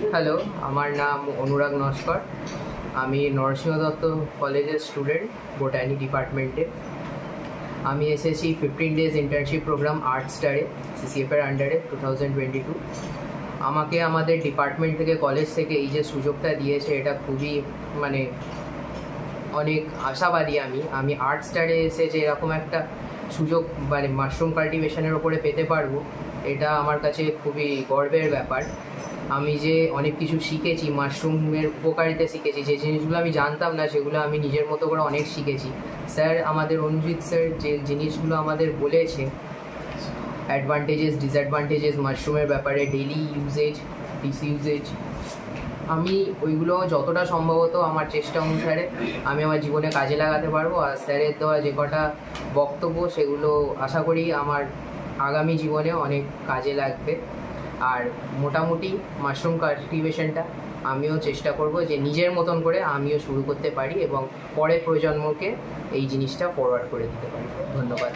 Hello, আমার নাম অনুরাগ নস্কর। আমি নরসিংহ দত্ত কলেজের স্টুডেন্ট, বোটানি ডিপার্টমেন্টে। আমি এসেছি 15 ডেজ ইন্টার্নশিপ প্রোগ্রাম আর্ট স্টারে, সিসিএফের আন্ডারে 2022। আমাকে আমাদের ডিপার্টমেন্ট থেকে, কলেজ থেকে এই যে সুযোগটা দিয়েছে, এটা খুবই অনেক আশাবাদী। আমি আর্ট স্টারে এসে যে এরকম একটা সুযোগ মাশরুম কাল্টিভেশনের ওপরে পেতে পারবো, এটা আমার কাছে খুবই গর্বের ব্যাপার। আমি যে অনেক কিছু শিখেছি, মাশরুমের উপকারিতা শিখেছি, যে জিনিসগুলো আমি জানতাম না সেগুলো আমি নিজের মতো করে অনেক শিখেছি। স্যার, আমাদের অনুজিৎ স্যার যে জিনিসগুলো আমাদের বলেছে, অ্যাডভান্টেজেস ডিসঅ্যাডভান্টেজেস মাশরুমের ব্যাপারে, ডেইলি ইউজেজ, ডিসইউজেজ, আমি ওইগুলো যতটা সম্ভবত আমার চেষ্টা অনুসারে আমি আমার জীবনে কাজে লাগাতে পারবো। আর স্যারের দেওয়া যে কটা বক্তব্য, সেগুলো আশা করি আমার আগামী জীবনে অনেক কাজে লাগবে। আর মোটামুটি মাশরুম কাল্টিভেশনটা আমিও চেষ্টা করব যে নিজের মতন করে আমিও শুরু করতে পারি এবং পরের প্রজন্মকে এই জিনিসটা ফরওয়ার্ড করে দিতে পারি। ধন্যবাদ।